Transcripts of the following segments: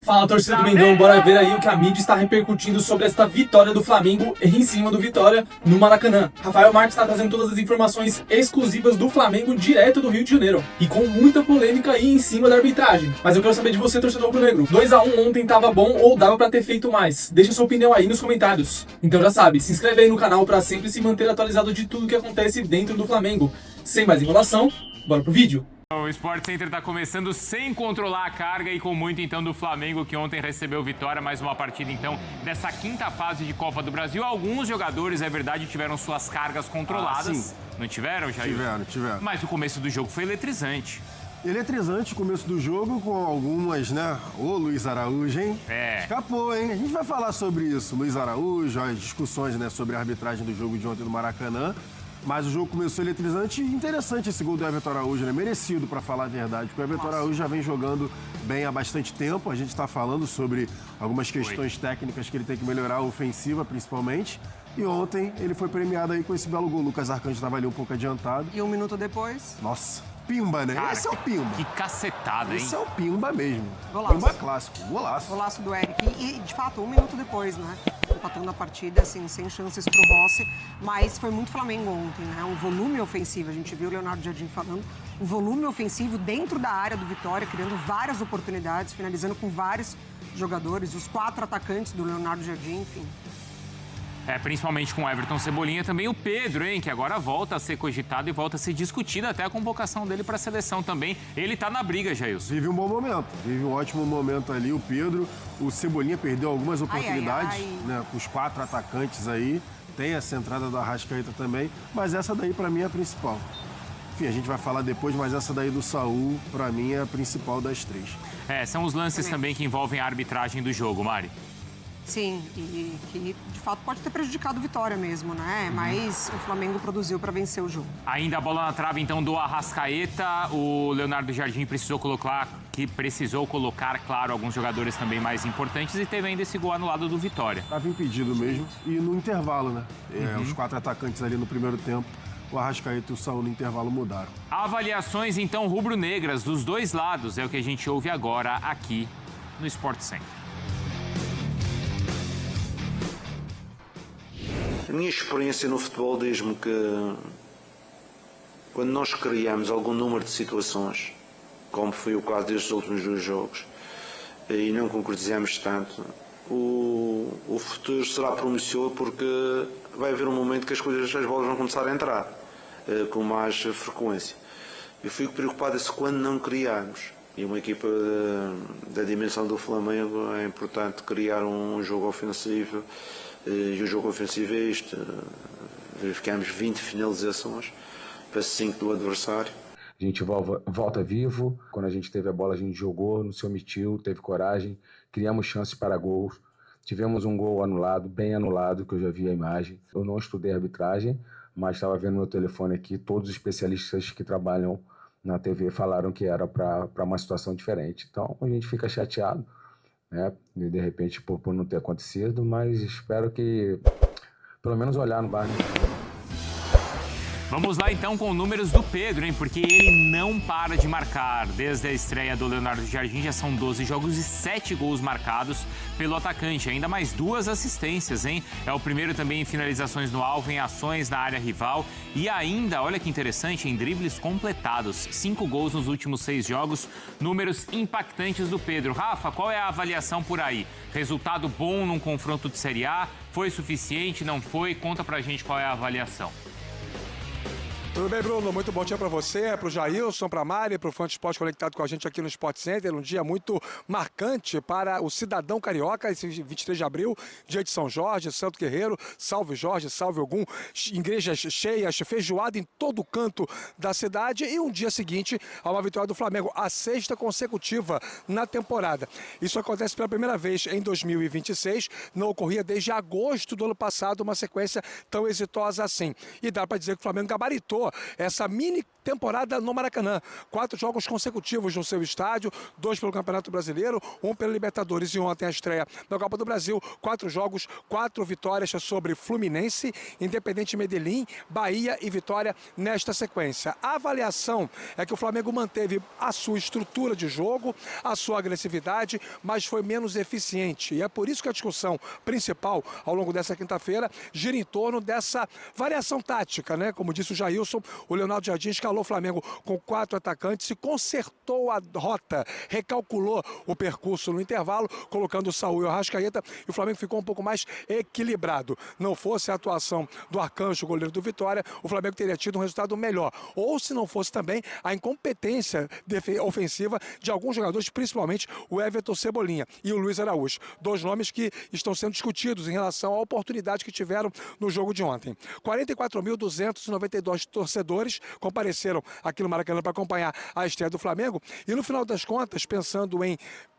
Fala, torcida do Mengão, bora ver aí o que a mídia está repercutindo sobre esta vitória do Flamengo em cima do Vitória no Maracanã. Rafael Marques está trazendo todas as informações exclusivas do Flamengo direto do Rio de Janeiro e com muita polêmica aí em cima da arbitragem. Mas eu quero saber de você, torcedor rubro-negro. 2-1 ontem tava bom ou dava pra ter feito mais? Deixa sua opinião aí nos comentários. Então já sabe, se inscreve aí no canal pra sempre se manter atualizado de tudo que acontece dentro do Flamengo. Sem mais enrolação, bora pro vídeo. O Sport Center está começando sem controlar a carga e com muito então do Flamengo, que ontem recebeu vitória, mais uma partida então dessa quinta fase de Copa do Brasil. Alguns jogadores, é verdade, tiveram suas cargas controladas. Não tiveram, Jair? Tiveram. Mas o começo do jogo foi eletrizante. Eletrizante o começo do jogo com algumas, né? Ô, Luiz Araújo, hein? Escapou, hein? A gente vai falar sobre isso. Luiz Araújo, as discussões, né, sobre a arbitragem do jogo de ontem no Maracanã. Mas o jogo começou eletrizante e interessante esse gol do Everton Araújo, né? Merecido, para falar a verdade, porque o Everton Araújo já vem jogando bem há bastante tempo. A gente está falando sobre algumas questões técnicas que ele tem que melhorar, a ofensiva principalmente. E ontem ele foi premiado aí com esse belo gol. O Lucas Arcanjo estava ali um pouco adiantado. E um minuto depois? Nossa, pimba, né? Cara, esse é o pimba. Que cacetada, hein? Esse é o pimba mesmo. Golaço. Pimba clássico, golaço. Golaço do Eric. E, de fato, um minuto depois, né? Empatando a partida, assim, sem chances pro Rossi. Mas foi muito Flamengo ontem, né? Um volume ofensivo. A gente viu o Leonardo Jardim falando. Um volume ofensivo dentro da área do Vitória, criando várias oportunidades, finalizando com vários jogadores. Os 4 atacantes do Leonardo Jardim, enfim. Principalmente com o Everton Cebolinha, também o Pedro, hein, que agora volta a ser cogitado e volta a ser discutida até a convocação dele para a seleção também. Ele tá na briga, Jailson. Vive um bom momento, vive um ótimo momento ali o Pedro. O Cebolinha perdeu algumas oportunidades, né, com os 4 atacantes aí. Tem essa entrada do Arrascaeta também, mas essa daí para mim é a principal. Enfim, a gente vai falar depois, mas essa daí do Saul, para mim, é a principal das 3. São os lances também que envolvem a arbitragem do jogo, Mari. Sim, e que de fato pode ter prejudicado o Vitória mesmo, né? Mas o Flamengo produziu para vencer o jogo. Ainda a bola na trave, então, do Arrascaeta. O Leonardo Jardim precisou colocar, claro, alguns jogadores também mais importantes e teve ainda esse gol anulado do Vitória. Estava impedido mesmo. E no intervalo, né? Os 4 atacantes ali no primeiro tempo, o Arrascaeta e o Saul no intervalo mudaram. Avaliações, então, rubro-negras dos dois lados é o que a gente ouve agora aqui no Sport Center. A minha experiência no futebol diz-me que quando nós criamos algum número de situações, como foi o caso destes últimos 2 jogos, e não concretizamos tanto, o futuro será promissor porque vai haver um momento que as bolas vão começar a entrar com mais frequência. Eu fico preocupado se quando não criarmos, e uma equipa da dimensão do Flamengo é importante criar um jogo ofensivo. E o jogo ofensivo é isto: verificamos 20 finalizações para 5 do adversário. A gente volta vivo. Quando a gente teve a bola, a gente jogou, não se omitiu, teve coragem, criamos chances para gols. Tivemos um gol anulado, bem anulado, que eu já vi a imagem. Eu não estudei arbitragem, mas estava vendo meu telefone aqui. Todos os especialistas que trabalham na TV falaram que era para uma situação diferente. Então a gente fica chateado, né, de repente por não ter acontecido, mas espero que pelo menos olhar no bar. Vamos lá então com números do Pedro, hein? Porque ele não para de marcar. Desde a estreia do Leonardo Jardim já são 12 jogos e 7 gols marcados pelo atacante. Ainda mais 2 assistências, hein? É o primeiro também em finalizações no alvo, em ações na área rival. E ainda, olha que interessante, em dribles completados. 5 gols nos últimos 6 jogos. Números impactantes do Pedro. Rafa, qual é a avaliação por aí? Resultado bom num confronto de Série A? Foi suficiente? Não foi? Conta pra gente qual é a avaliação. Tudo bem, Bruno? Muito bom dia para você, para o Jailson, para a Mari, para o Fã de Esporte conectado com a gente aqui no Sport Center. Um dia muito marcante para o cidadão carioca, esse 23 de abril, dia de São Jorge, Santo Guerreiro, salve Jorge, salve Ogum, igrejas cheias, feijoada em todo canto da cidade e um dia seguinte a uma vitória do Flamengo, a 6ª consecutiva na temporada. Isso acontece pela primeira vez em 2026, não ocorria desde agosto do ano passado uma sequência tão exitosa assim. E dá para dizer que o Flamengo gabaritou terminou essa mini temporada no Maracanã. 4 jogos consecutivos no seu estádio, 2 pelo Campeonato Brasileiro, 1 pela Libertadores e ontem a estreia da Copa do Brasil. 4 jogos, 4 vitórias sobre Fluminense, Independente Medellín, Bahia e Vitória nesta sequência. A avaliação é que o Flamengo manteve a sua estrutura de jogo, a sua agressividade, mas foi menos eficiente. E é por isso que a discussão principal ao longo dessa quinta-feira gira em torno dessa variação tática, né? Como disse o Jailson, o Leonardo Jardim escalou o Flamengo com 4 atacantes e consertou a rota, recalculou o percurso no intervalo, colocando o Saúl e o Arrascaeta, e o Flamengo ficou um pouco mais equilibrado. Não fosse a atuação do Arcanjo, goleiro do Vitória, o Flamengo teria tido um resultado melhor. Ou se não fosse também a incompetência ofensiva de alguns jogadores, principalmente o Everton Cebolinha e o Luiz Araújo. 2 nomes que estão sendo discutidos em relação à oportunidade que tiveram no jogo de ontem. 44.292 torcedores compareceram aqui no Maracanã para acompanhar a estreia do Flamengo e, no final das contas, pensando em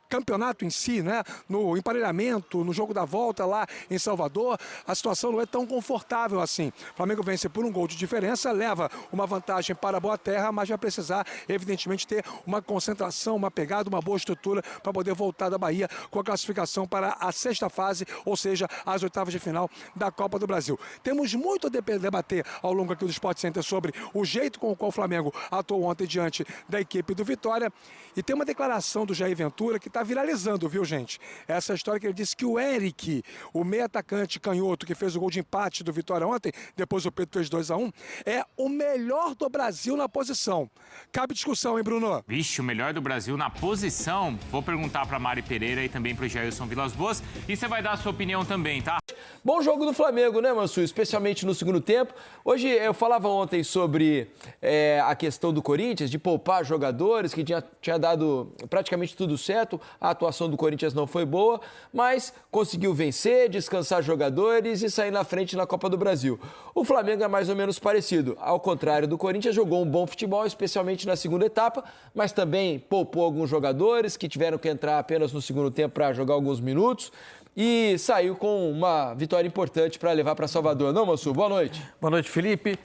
campeonato em si, né? No emparelhamento, no jogo da volta lá em Salvador, a situação não é tão confortável assim. O Flamengo vence por 1 gol de diferença, leva uma vantagem para a Boa Terra, mas vai precisar, evidentemente, ter uma concentração, uma pegada, uma boa estrutura para poder voltar da Bahia com a classificação para a 6ª fase, ou seja, as 8ª de final da Copa do Brasil. Temos muito a debater ao longo aqui do Sport Center sobre o jeito com o qual o Flamengo atuou ontem diante da equipe do Vitória, e tem uma declaração do Jair Ventura que está viralizando, viu, gente? Essa história que ele disse que o Eric, o meio atacante canhoto que fez o gol de empate do Vitória ontem, depois o Pedro fez 2-1, é o melhor do Brasil na posição. Cabe discussão, hein, Bruno? Vixe, o melhor do Brasil na posição. Vou perguntar para Mari Pereira e também para o Jailson Vilas Boas, e você vai dar a sua opinião também, tá? Bom jogo do Flamengo, né, Mansu? Especialmente no segundo tempo. Hoje eu falava ontem sobre a questão do Corinthians, de poupar jogadores, que tinha dado praticamente tudo certo. A atuação do Corinthians não foi boa, mas conseguiu vencer, descansar jogadores e sair na frente na Copa do Brasil. O Flamengo é mais ou menos parecido. Ao contrário do Corinthians, jogou um bom futebol, especialmente na segunda etapa, mas também poupou alguns jogadores que tiveram que entrar apenas no segundo tempo para jogar alguns minutos. E saiu com uma vitória importante para levar para Salvador. Não, Mansu? Boa noite. Boa noite, Felipe.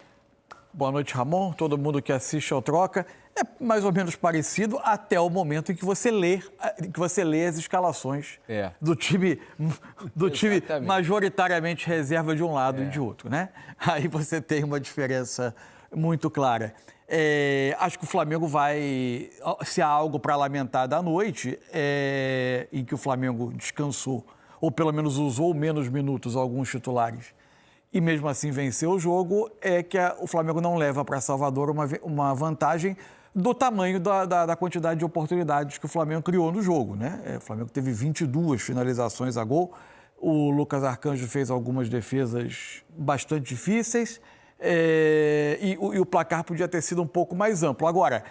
Boa noite, Ramon. Todo mundo que assiste ao Troca. É mais ou menos parecido até o momento em que você lê as escalações do time majoritariamente reserva de um lado e de outro, né? Aí você tem uma diferença muito clara. Acho que o Flamengo vai, se há algo para lamentar da noite, em que o Flamengo descansou, ou pelo menos usou menos minutos alguns titulares, e mesmo assim venceu o jogo, é que o Flamengo não leva para Salvador uma vantagem do tamanho da quantidade de oportunidades que o Flamengo criou no jogo, né? O Flamengo teve 22 finalizações a gol, o Lucas Arcanjo fez algumas defesas bastante difíceis, e o placar podia ter sido um pouco mais amplo. Agora,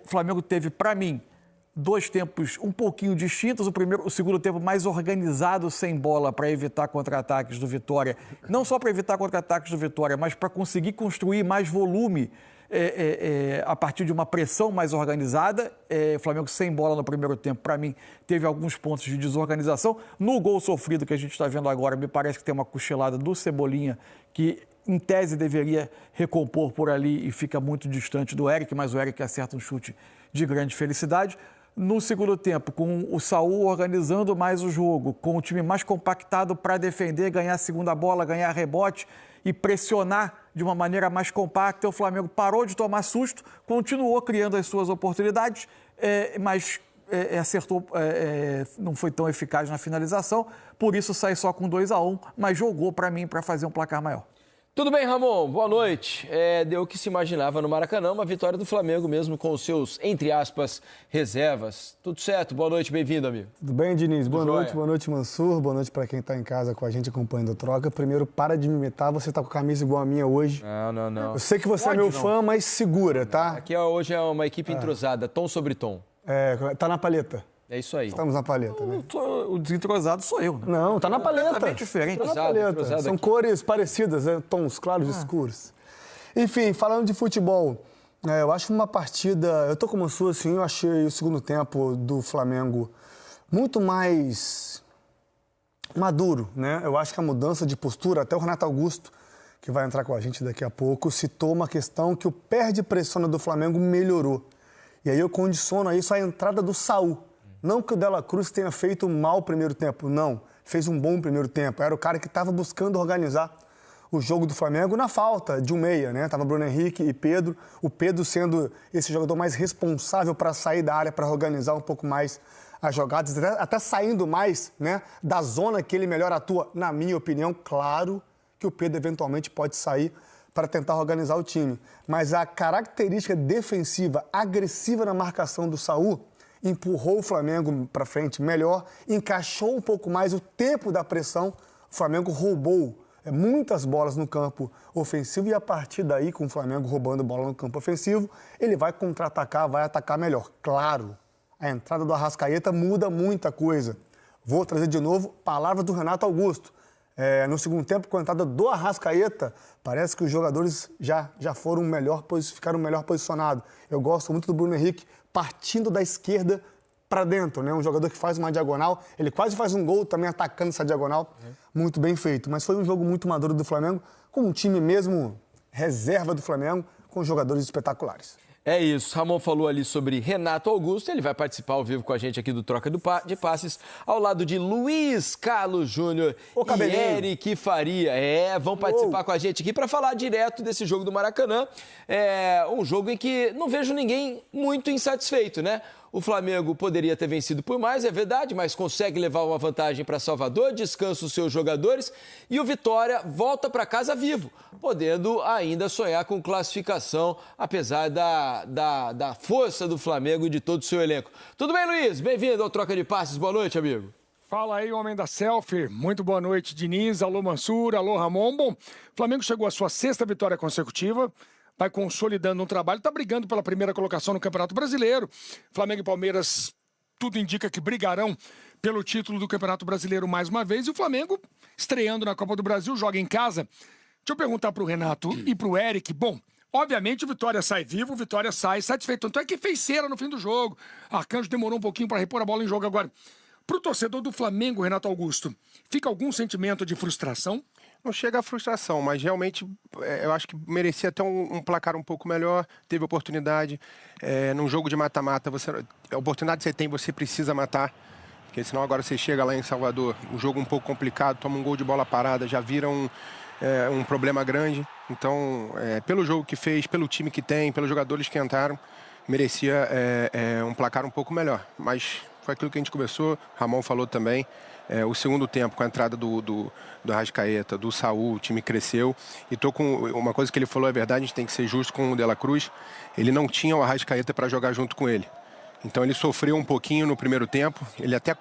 o Flamengo teve, para mim, 2 tempos um pouquinho distintos. O segundo tempo mais organizado sem bola para evitar contra-ataques do Vitória. Não só para evitar contra-ataques do Vitória, mas para conseguir construir mais volume a partir de uma pressão mais organizada. O Flamengo sem bola no primeiro tempo, para mim, teve alguns pontos de desorganização. No gol sofrido que a gente está vendo agora, me parece que tem uma cochilada do Cebolinha, que em tese deveria recompor por ali e fica muito distante do Eric, mas o Eric acerta um chute de grande felicidade. No segundo tempo, com o Saúl organizando mais o jogo, com o time mais compactado para defender, ganhar a segunda bola, ganhar rebote e pressionar de uma maneira mais compacta, o Flamengo parou de tomar susto, continuou criando as suas oportunidades, mas acertou, não foi tão eficaz na finalização, por isso sai só com 2-1, mas jogou para mim para fazer um placar maior. Tudo bem, Ramon? Boa noite. Deu o que se imaginava no Maracanã, uma vitória do Flamengo mesmo com os seus, entre aspas, reservas. Tudo certo? Boa noite, bem-vindo, amigo. Tudo bem, Diniz? Boa noite, Mansur. Boa noite para quem está em casa com a gente acompanhando a Troca. Primeiro, para de me imitar, você está com a camisa igual a minha hoje. Não. Eu sei que você é meu fã, mas segura, tá? Aqui hoje é uma equipe entrosada, tom sobre tom. Tá na palheta. É isso aí. Estamos na paleta, né? O desentrosado sou eu, né? Não, tá na paleta. Completamente diferente. Tá na paleta. São cores parecidas, tons claros e escuros. Enfim, falando de futebol, eu acho que uma partida... Eu tô com uma sua, assim, eu achei o segundo tempo do Flamengo muito mais maduro, né? Eu acho que a mudança de postura, até o Renato Augusto, que vai entrar com a gente daqui a pouco, citou uma questão que o perde-pressiona do Flamengo melhorou. E aí eu condiciono isso à entrada do Saul. Não que o Dela Cruz tenha feito um mau primeiro tempo, não. Fez um bom primeiro tempo. Era o cara que estava buscando organizar o jogo do Flamengo na falta de um meia, né? Tava Bruno Henrique e Pedro. O Pedro sendo esse jogador mais responsável para sair da área, para organizar um pouco mais as jogadas, até saindo mais, né, da zona que ele melhor atua, na minha opinião. Claro que o Pedro eventualmente pode sair para tentar organizar o time. Mas a característica defensiva, agressiva na marcação do Saul, empurrou o Flamengo para frente melhor, encaixou um pouco mais o tempo da pressão. O Flamengo roubou muitas bolas no campo ofensivo e a partir daí, com o Flamengo roubando bola no campo ofensivo, ele vai contra-atacar, vai atacar melhor. Claro, a entrada do Arrascaeta muda muita coisa. Vou trazer de novo palavras do Renato Augusto. No segundo tempo, com a entrada do Arrascaeta, parece que os jogadores já foram ficaram melhor posicionados. Eu gosto muito do Bruno Henrique partindo da esquerda para dentro, né? Um jogador que faz uma diagonal, ele quase faz um gol também atacando essa diagonal, muito bem feito. Mas foi um jogo muito maduro do Flamengo, com um time mesmo reserva do Flamengo, com jogadores espetaculares. É isso, Ramon falou ali sobre Renato Augusto, ele vai participar ao vivo com a gente aqui do Troca de Passes, ao lado de Luiz Carlos Júnior e Eric Faria. Vão participar com a gente aqui para falar direto desse jogo do Maracanã. Um jogo em que não vejo ninguém muito insatisfeito, né? O Flamengo poderia ter vencido por mais, é verdade, mas consegue levar uma vantagem para Salvador, descansa os seus jogadores e o Vitória volta para casa vivo, podendo ainda sonhar com classificação, apesar da força do Flamengo e de todo o seu elenco. Tudo bem, Luiz? Bem-vindo ao Troca de Passes. Boa noite, amigo. Fala aí, homem da selfie. Muito boa noite, Diniz. Alô, Mansur. Alô, Ramon. Bom, o Flamengo chegou à sua 6ª vitória consecutiva. Vai consolidando um trabalho, está brigando pela primeira colocação no Campeonato Brasileiro. Flamengo e Palmeiras, tudo indica que brigarão pelo título do Campeonato Brasileiro mais uma vez. E o Flamengo, estreando na Copa do Brasil, joga em casa. Deixa eu perguntar para o Renato e para o Eric. Bom, obviamente o Vitória sai vivo, o Vitória sai satisfeito. Tanto é que fez cera no fim do jogo. Arcanjo demorou um pouquinho para repor a bola em jogo. Agora, para o torcedor do Flamengo, Renato Augusto, fica algum sentimento de frustração? Não chega a frustração, mas realmente eu acho que merecia até um placar um pouco melhor. Teve oportunidade. Num jogo de mata-mata, a oportunidade que você tem, você precisa matar. Porque senão agora você chega lá em Salvador, um jogo um pouco complicado, toma um gol de bola parada, já vira um problema grande. Então, pelo jogo que fez, pelo time que tem, pelos jogadores que entraram, merecia um placar um pouco melhor. Mas foi aquilo que a gente conversou, Ramon falou também. O segundo tempo, com a entrada do Arrascaeta, do Saul, o time cresceu. E tô com uma coisa que ele falou, é verdade, a gente tem que ser justo com o Dela Cruz. Ele não tinha o Arrascaeta para jogar junto com ele. Então ele sofreu um pouquinho no primeiro tempo, ele até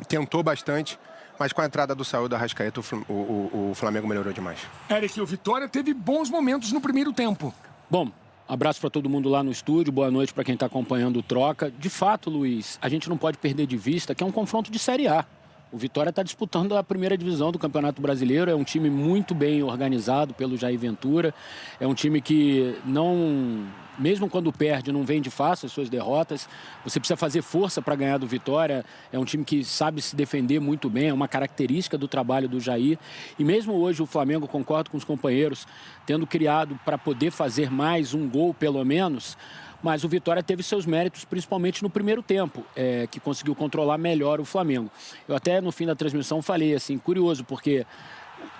tentou bastante, mas com a entrada do Saul e do Arrascaeta, o Flamengo melhorou demais. Eric, o Vitória teve bons momentos no primeiro tempo. Bom, abraço para todo mundo lá no estúdio, boa noite para quem está acompanhando o Troca. De fato, Luiz, a gente não pode perder de vista que é um confronto de Série A. O Vitória está disputando a primeira divisão do Campeonato Brasileiro, é um time muito bem organizado pelo Jair Ventura, é um time que não, mesmo quando perde, não vende fácil as suas derrotas, você precisa fazer força para ganhar do Vitória, é um time que sabe se defender muito bem, é uma característica do trabalho do Jair, e mesmo hoje o Flamengo, concordo com os companheiros, tendo criado para poder fazer mais um gol pelo menos, mas o Vitória teve seus méritos, principalmente no primeiro tempo, que conseguiu controlar melhor o Flamengo. Eu até no fim da transmissão falei assim, curioso, porque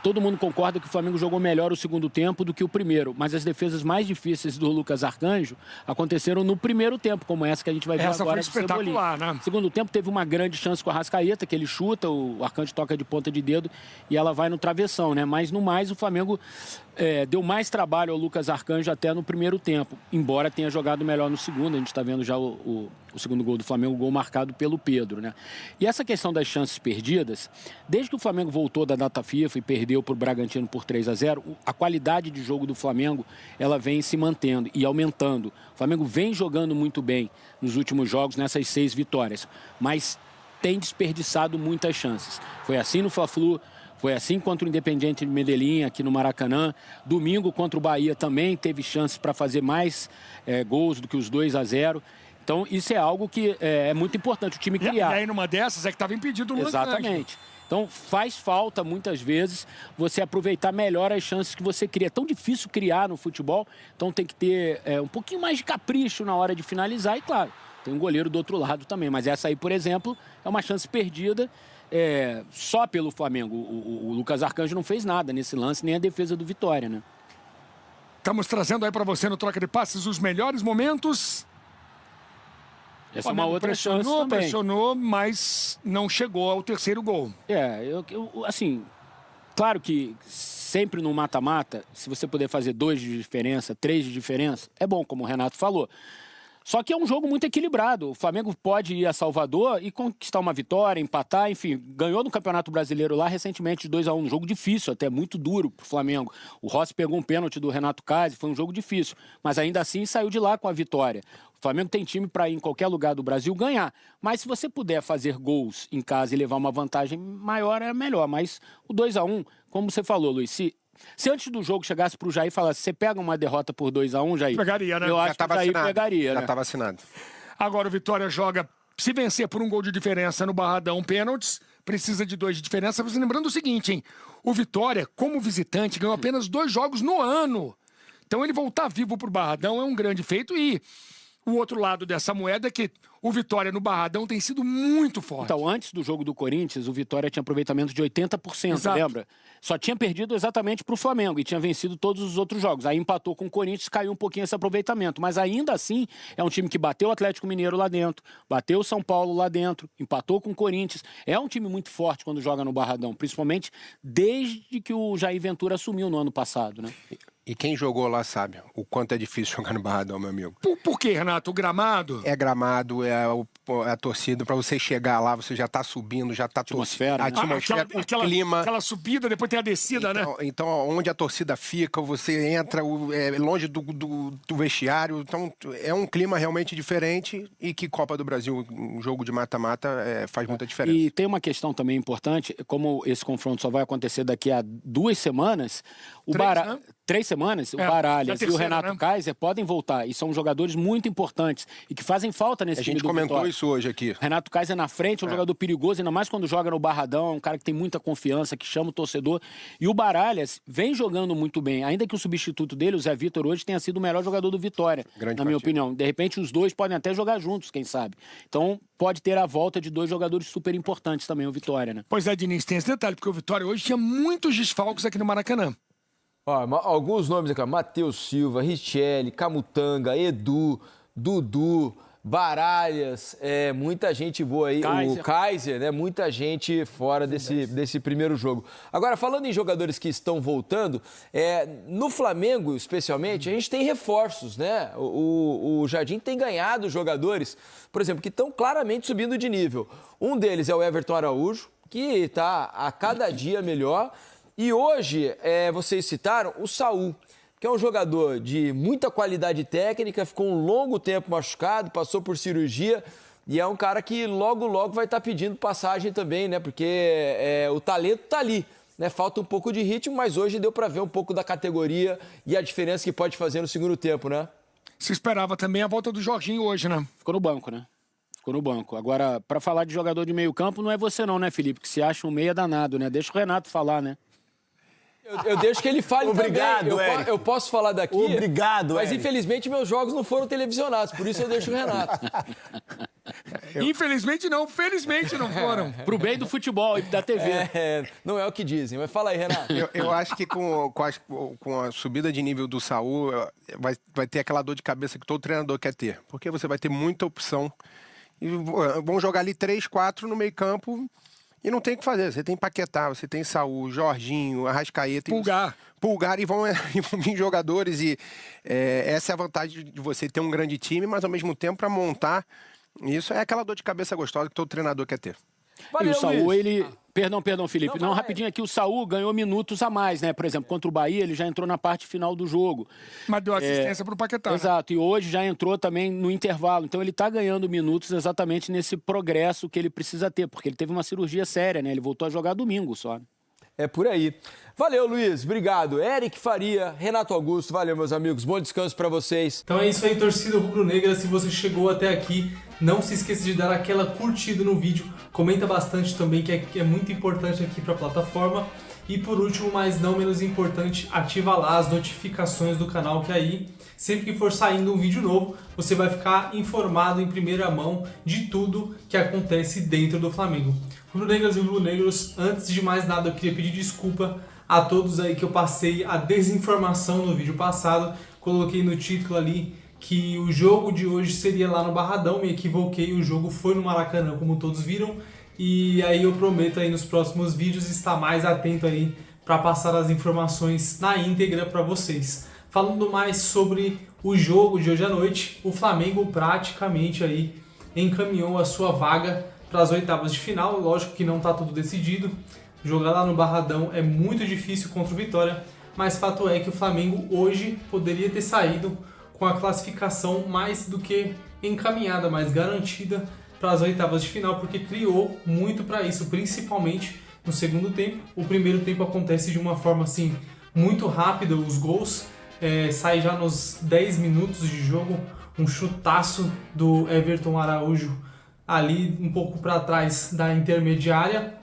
todo mundo concorda que o Flamengo jogou melhor o segundo tempo do que o primeiro, mas as defesas mais difíceis do Lucas Arcanjo aconteceram no primeiro tempo, como essa que a gente vai ver essa agora. Essa foi espetacular, né? Segundo tempo teve uma grande chance com a Arrascaeta, que ele chuta, o Arcanjo toca de ponta de dedo e ela vai no travessão, né? Mas no mais o Flamengo deu mais trabalho ao Lucas Arcanjo até no primeiro tempo, embora tenha jogado melhor no segundo. A gente está vendo já o segundo gol do Flamengo, o gol marcado pelo Pedro, né? E essa questão das chances perdidas, desde que o Flamengo voltou da data FIFA e perdeu para o Bragantino por 3-0, a qualidade de jogo do Flamengo, ela vem se mantendo e aumentando. O Flamengo vem jogando muito bem nos últimos jogos, nessas 6 vitórias, mas tem desperdiçado muitas chances. Foi assim no Fla-Flu, foi assim contra o Independiente de Medellín, aqui no Maracanã. Domingo contra o Bahia também teve chances para fazer mais gols do que os 2-0. Então, isso é algo que é muito importante o time criar. E aí, numa dessas, é que estava impedido o Lucas. Exatamente. Então, faz falta, muitas vezes, você aproveitar melhor as chances que você cria. É tão difícil criar no futebol, então tem que ter um pouquinho mais de capricho na hora de finalizar. E, claro, tem um goleiro do outro lado também. Mas essa aí, por exemplo, é uma chance perdida só pelo Flamengo. O Lucas Arcanjo não fez nada nesse lance, nem a defesa do Vitória, né? Estamos trazendo aí para você no Troca de Passes os melhores momentos. Essa é uma outra chance também. Pressionou, mas não chegou ao terceiro gol. Assim, claro que sempre no mata-mata, se você puder fazer 2 de diferença, 3 de diferença, é bom, como o Renato falou. Só que é um jogo muito equilibrado. O Flamengo pode ir a Salvador e conquistar uma vitória, empatar, enfim. Ganhou no Campeonato Brasileiro lá recentemente de 2-1. Um jogo difícil, até muito duro pro Flamengo. O Rossi pegou um pênalti do Renato Kaiser, foi um jogo difícil. Mas ainda assim saiu de lá com a vitória. O Flamengo tem time para ir em qualquer lugar do Brasil ganhar. Mas se você puder fazer gols em casa e levar uma vantagem maior, é melhor. Mas o 2-1, como você falou, Luiz, se antes do jogo chegasse pro Jair e falasse, você pega uma derrota por 2-1, Jair? Pegaria, né? Eu acho que o Jair pegaria, né? Já estava assinado. Agora o Vitória joga, se vencer por um gol de diferença no Barradão, pênaltis, precisa de 2 de diferença. Mas lembrando o seguinte, hein? O Vitória, como visitante, ganhou apenas 2 jogos no ano. Então ele voltar vivo pro Barradão é um grande feito. E o outro lado dessa moeda é que o Vitória no Barradão tem sido muito forte. Então, antes do jogo do Corinthians, o Vitória tinha aproveitamento de 80%, exato. Lembra? Só tinha perdido exatamente para o Flamengo e tinha vencido todos os outros jogos. Aí empatou com o Corinthians, caiu um pouquinho esse aproveitamento. Mas ainda assim, é um time que bateu o Atlético Mineiro lá dentro, bateu o São Paulo lá dentro, empatou com o Corinthians. É um time muito forte quando joga no Barradão, principalmente desde que o Jair Ventura assumiu no ano passado, né? E quem jogou lá sabe o quanto é difícil jogar no Barradão, meu amigo. Por quê, Renato? O gramado? É gramado, é a torcida. Para você chegar lá, você já está subindo, já está atmosfera, a atmosfera, o clima. Aquela subida, depois tem a descida, então, né? Então, onde a torcida fica, você entra longe do vestiário. Então, é um clima realmente diferente e que Copa do Brasil, um jogo de mata-mata, faz muita diferença. E tem uma questão também importante, como esse confronto só vai acontecer daqui a 2 semanas, 3 semanas, o Baralhas e o Renato Kaiser podem voltar. E são jogadores muito importantes e que fazem falta nesse time do Vitória. A gente comentou isso hoje aqui. Renato Kaiser na frente é um jogador perigoso, ainda mais quando joga no Barradão. É um cara que tem muita confiança, que chama o torcedor. E o Baralhas vem jogando muito bem. Ainda que o substituto dele, o Zé Vitor, hoje tenha sido o melhor jogador do Vitória, na minha opinião. De repente, os dois podem até jogar juntos, quem sabe. Então, pode ter a volta de 2 jogadores super importantes também, o Vitória, né? Pois é, Diniz, tem esse detalhe, porque o Vitória hoje tinha muitos desfalques aqui no Maracanã. Alguns nomes aqui, Matheus Silva, Richelli, Camutanga, Edu, Dudu, Baralhas, muita gente boa aí, o Kaiser, né? Muita gente fora desse primeiro jogo. Agora, falando em jogadores que estão voltando, no Flamengo, especialmente, a gente tem reforços, né? O Jardim tem ganhado jogadores, por exemplo, que estão claramente subindo de nível. Um deles é o Everton Araújo, que está a cada dia melhor. E hoje, vocês citaram o Saul, que é um jogador de muita qualidade técnica, ficou um longo tempo machucado, passou por cirurgia e é um cara que logo vai estar pedindo passagem também, né? Porque o talento está ali, né? Falta um pouco de ritmo, mas hoje deu para ver um pouco da categoria e a diferença que pode fazer no segundo tempo, né? Se esperava também a volta do Jorginho hoje, né? Ficou no banco, né? Ficou no banco. Agora, para falar de jogador de meio campo, não é você não, né, Felipe? Que se acha um meia danado, né? Deixa o Renato falar, né? Eu deixo que ele fale Obrigado, também. Eu posso falar daqui. Obrigado, mas Eric. Infelizmente meus jogos não foram televisionados, por isso eu deixo o Renato. Infelizmente não, felizmente não foram. Pro bem do futebol e da TV. Não é o que dizem, mas fala aí, Renato. Eu acho que com a subida de nível do Saul, vai ter aquela dor de cabeça que todo treinador quer ter. Porque você vai ter muita opção. E vão jogar ali 3, 4 no meio campo. E não tem o que fazer. Você tem Paquetá, você tem Saul, Jorginho, Arrascaeta. Pulgar e vão vir jogadores. E essa é a vantagem de você ter um grande time, mas ao mesmo tempo para montar. Isso é aquela dor de cabeça gostosa que todo treinador quer ter. Valeu, e o Saul, ele... Perdão, Felipe. Não, rapidinho aqui, o Saul ganhou minutos a mais, né? Por exemplo, contra o Bahia, ele já entrou na parte final do jogo. Mas deu assistência pro Paquetá. Exato, e hoje já entrou também no intervalo. Então ele tá ganhando minutos exatamente nesse progresso que ele precisa ter, porque ele teve uma cirurgia séria, né? Ele voltou a jogar domingo só. É por aí. Valeu, Luiz. Obrigado. Eric Faria, Renato Augusto. Valeu, meus amigos. Bom descanso para vocês. Então é isso aí, torcida rubro-negra. Se você chegou até aqui, Não se esqueça de dar aquela curtida no vídeo, comenta bastante também, que é muito importante aqui para a plataforma. E por último, mas não menos importante, ativa lá as notificações do canal, que aí, sempre que for saindo um vídeo novo, você vai ficar informado em primeira mão de tudo que acontece dentro do Flamengo. Rubro-negras e rubro-negros, antes de mais nada eu queria pedir desculpa a todos aí que eu passei a desinformação no vídeo passado. Coloquei no título ali que o jogo de hoje seria lá no Barradão, me equivoquei, o jogo foi no Maracanã, como todos viram, e aí eu prometo aí nos próximos vídeos estar mais atento aí para passar as informações na íntegra para vocês. Falando mais sobre o jogo de hoje à noite, o Flamengo praticamente aí encaminhou a sua vaga para as oitavas de final. Lógico que não está tudo decidido, jogar lá no Barradão é muito difícil contra o Vitória, mas fato é que o Flamengo hoje poderia ter saído com a classificação mais do que encaminhada, mais garantida para as oitavas de final, porque criou muito para isso, principalmente no segundo tempo. O primeiro tempo acontece de uma forma assim muito rápida, os gols saem já nos 10 minutos de jogo, um chutaço do Everton Araújo ali um pouco para trás da intermediária,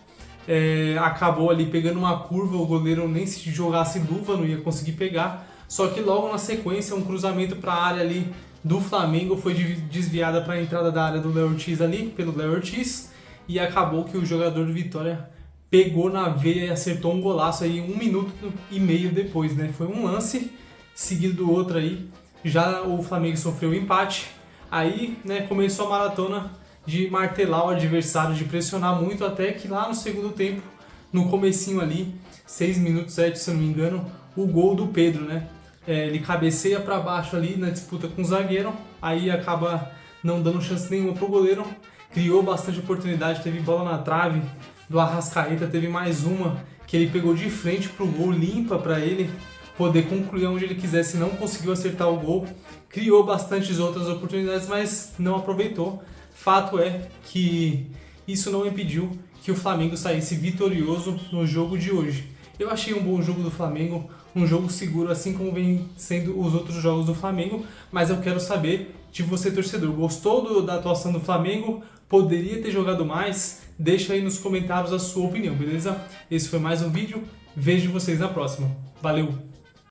acabou ali pegando uma curva, o goleiro nem se jogasse luva não ia conseguir pegar. Só que logo na sequência, um cruzamento para a área ali do Flamengo foi desviada para a entrada da área do Léo Ortiz ali, pelo Léo Ortiz, e acabou que o jogador do Vitória pegou na veia e acertou um golaço aí 1 minuto e meio depois, né? Foi um lance seguido do outro aí, já o Flamengo sofreu o empate, aí, né, começou a maratona de martelar o adversário, de pressionar muito, até que lá no segundo tempo, no comecinho ali, 6 minutos 7, se eu não me engano, o gol do Pedro, né? Ele cabeceia para baixo ali na disputa com o zagueiro, aí acaba não dando chance nenhuma pro goleiro, criou bastante oportunidade, teve bola na trave do Arrascaeta, teve mais uma que ele pegou de frente pro gol, limpa para ele poder concluir onde ele quisesse, não conseguiu acertar o gol, criou bastantes outras oportunidades, mas não aproveitou. Fato é que isso não impediu que o Flamengo saísse vitorioso no jogo de hoje. Eu achei um bom jogo do Flamengo, um jogo seguro, assim como vem sendo os outros jogos do Flamengo, mas eu quero saber de você, torcedor. Gostou da atuação do Flamengo? Poderia ter jogado mais? Deixa aí nos comentários a sua opinião, beleza? Esse foi mais um vídeo, vejo vocês na próxima. Valeu!